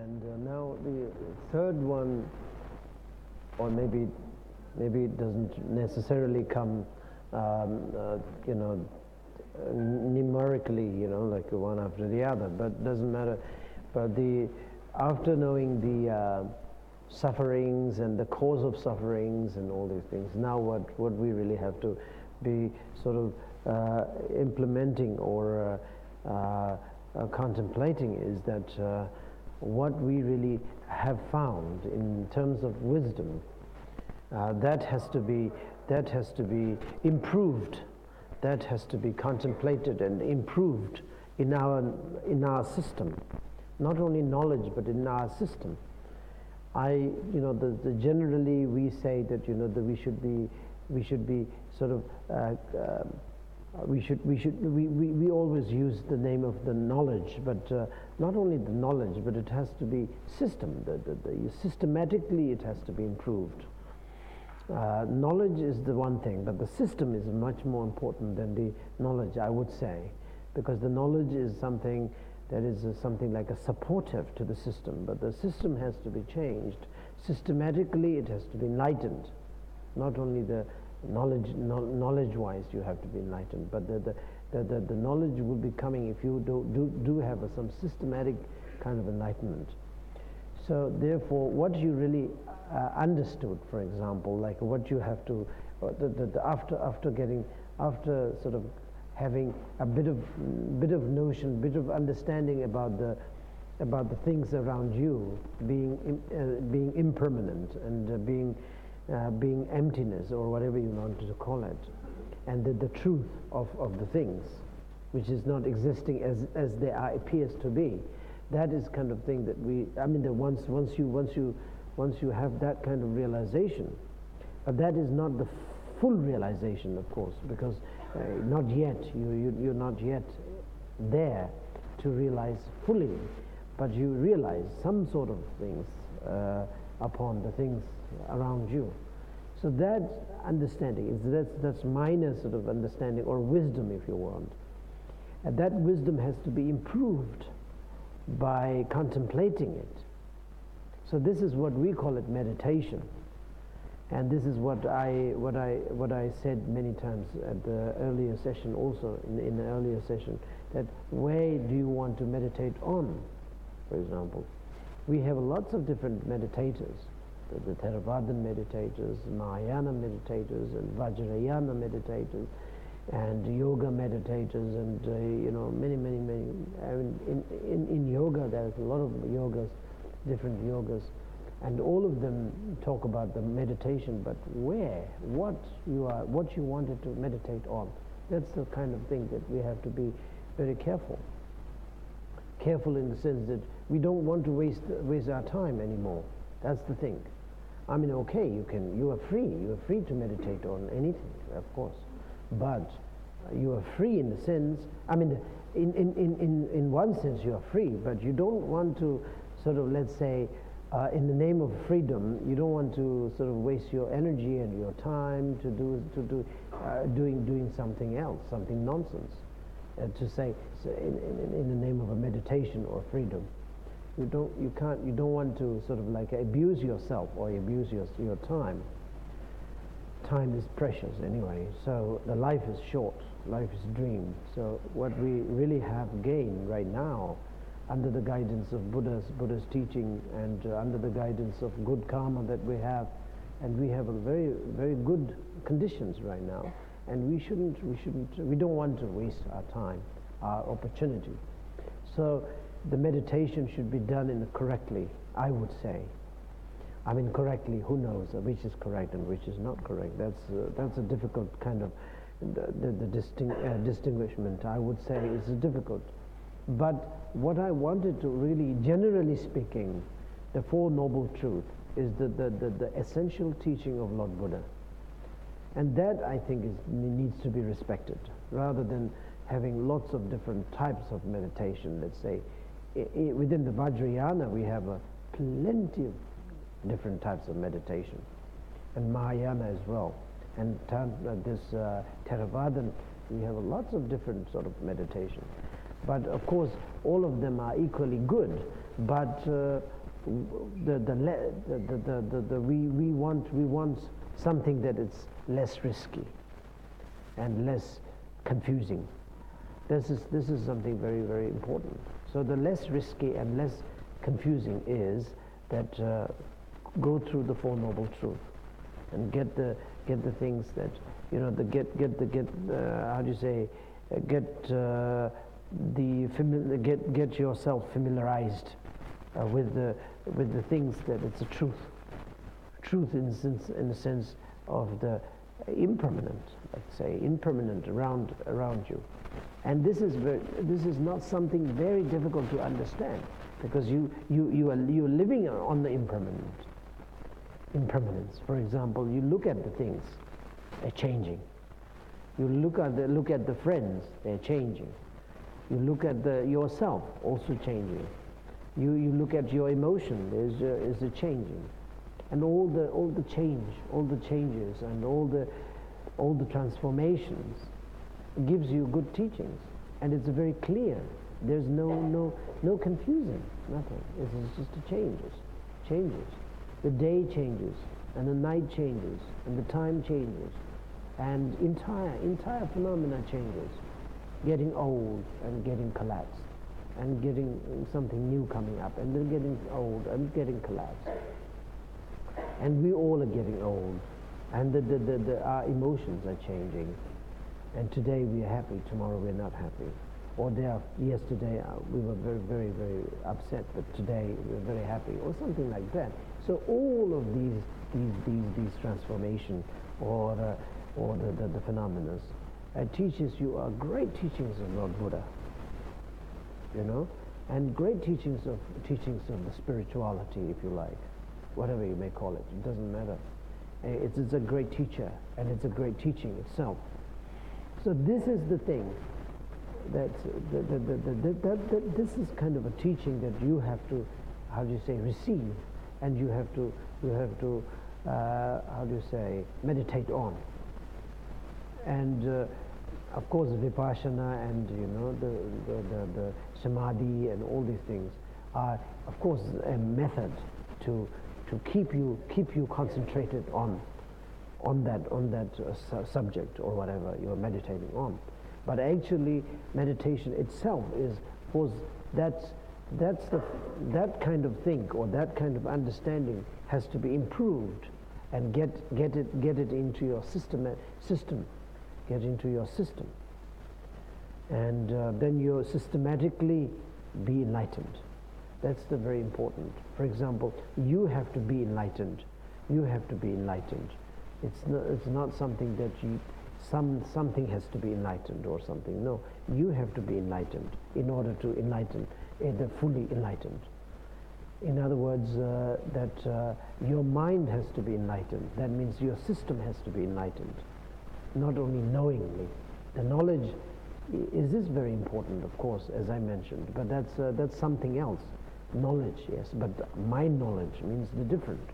And now the third one, or maybe it doesn't necessarily come, you know, numerically, you know, like one after the other, but doesn't matter. But after knowing the sufferings and the cause of sufferings and all these things, now what we really have to be sort of implementing or contemplating is that what we really have found in terms of wisdom, that has to be improved, that has to be contemplated and improved in our system, not only knowledge but in our system. Generally we say that, you know, that we should be sort of we always use the name of the knowledge, but not only the knowledge, but it has to be system. Systematically it has to be improved. Knowledge is the one thing, but the system is much more important than the knowledge, I would say, because the knowledge is something that is something like a supportive to the system, but the system has to be changed. Systematically it has to be enlightened. Not only the knowledge-wise you have to be enlightened, but the knowledge will be coming if you do have some systematic kind of enlightenment. So therefore, what you really understood, for example, like what you have to, after sort of having a bit of notion, bit of understanding about the things around you being impermanent and being emptiness, or whatever you want to call it, and the truth of the things, which is not existing as they are, appears to be. That is kind of thing that once you have that kind of realization, but that is not the full realization, of course, because not yet, you're not yet there to realize fully, but you realize some sort of things upon the things around you. So that understanding, that's minor sort of understanding, or wisdom if you want. And that wisdom has to be improved by contemplating it. So this is what we call it meditation. And this is what I said many times at the earlier session also, in the earlier session, that where do you want to meditate on, for example. We have lots of different meditators, the Theravadan meditators, Mahayana meditators, and Vajrayana meditators, and yoga meditators, and many. I mean, in yoga there's a lot of yogas, different yogas, and all of them talk about the meditation, but where, what you wanted to meditate on, that's the kind of thing that we have to be very careful. Careful in the sense that we don't want to waste our time anymore. That's the thing. I mean, okay, you are free to meditate on anything, of course, but you are free in the sense, I mean, in one sense you are free, but you don't want to sort of, let's say, in the name of freedom, you don't want to sort of waste your energy and your time to doing something else, something nonsense, to say, so in the name of a meditation or freedom. You don't want to sort of like abuse yourself or abuse your time. Time is precious anyway, so the life is short, life is dream. So what we really have gained right now, under the guidance of Buddha's teaching, and under the guidance of good karma that we have, and we have a very, very good conditions right now, and we don't want to waste our time, our opportunity. So the meditation should be done correctly, I would say. I mean, correctly, who knows which is correct and which is not correct. That's a difficult kind of distinguishment, I would say. It's difficult. But what I wanted to really, generally speaking, the Four Noble Truths is the essential teaching of Lord Buddha. And that, I think, needs to be respected, rather than having lots of different types of meditation. Let's say, within the Vajrayana, we have plenty of different types of meditation, and Mahayana as well. And this Theravadan, we have lots of different sort of meditation. But of course, all of them are equally good. But we want something that is less risky and less confusing. This is something very, very important. So the less risky and less confusing is that go through the Four Noble Truths and get the things that, you know, how do you say, get yourself familiarized with the things that it's a truth. Truth in the sense of the impermanent, let's say, impermanent around you. And this is not something very difficult to understand, because you're living on the impermanence. For example, you look at the things, they're changing. You look at the friends, they're changing. You look at yourself, also changing. You look at your emotion, is a changing. And all the changes and all the transformations gives you good teachings, and it's very clear. There's no confusion, nothing. It's just a changes. The day changes, and the night changes, and the time changes, and entire phenomena changes. Getting old and getting collapsed, and getting something new coming up, and then getting old and getting collapsed. And we all are getting old, and our emotions are changing. And today we are happy, tomorrow we are not happy. Or yesterday we were very, very, very upset, but today we are very happy, or something like that. So all of these transformation or the phenomena teaches you great teachings of Lord Buddha, you know, and great teachings of the spirituality, if you like, whatever you may call it. It doesn't matter. It's a great teacher, and it's a great teaching itself. So this is the thing that this is kind of a teaching that you have to, how do you say, receive, and you have to how do you say, meditate on. And of course, vipassana and, you know, the samadhi and all these things are, of course, a method to keep you concentrated on that subject or whatever you are meditating on. But actually, meditation itself is, of course, that kind of thing or that kind of understanding has to be improved and get it into your system. Get into your system, and then you systematically be enlightened. That's the very important. For example, you have to be enlightened. You have to be enlightened. It's not something that something has to be enlightened or something. No, you have to be enlightened in order to enlighten, fully enlightened. In other words, that your mind has to be enlightened. That means your system has to be enlightened. Not only knowingly. The knowledge is very important, of course, as I mentioned, but that's something else. Knowledge, yes, but my knowledge means the different.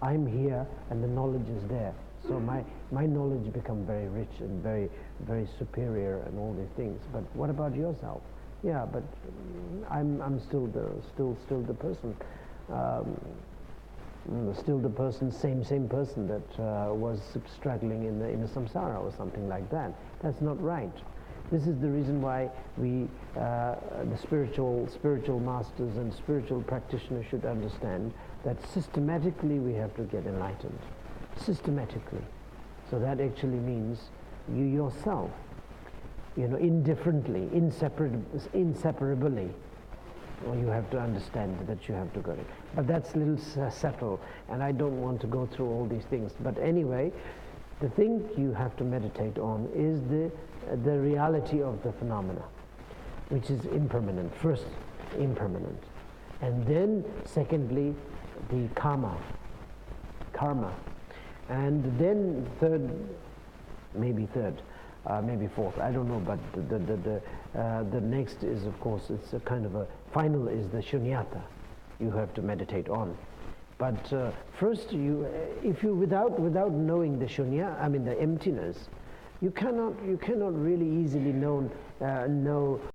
I'm here and the knowledge is there. So my knowledge becomes very rich and very, very superior and all these things. But what about yourself? Yeah, but I'm still the person. Still the person, same person that was struggling in the samsara or something like that. That's not right. This is the reason why we, the spiritual masters and spiritual practitioners should understand that systematically we have to get enlightened. Systematically. So that actually means you yourself, you know, indifferently, inseparably, or you have to understand that you have to go it. But that's a little subtle, and I don't want to go through all these things. But anyway, the thing you have to meditate on is the reality of the phenomena, which is impermanent. First, impermanent. And then, secondly, the karma. And then maybe fourth, I don't know, but the next is, of course, it's a kind of a final is the shunyata you have to meditate on. But first, if you without knowing the shunya, I mean the emptiness, you cannot really easily know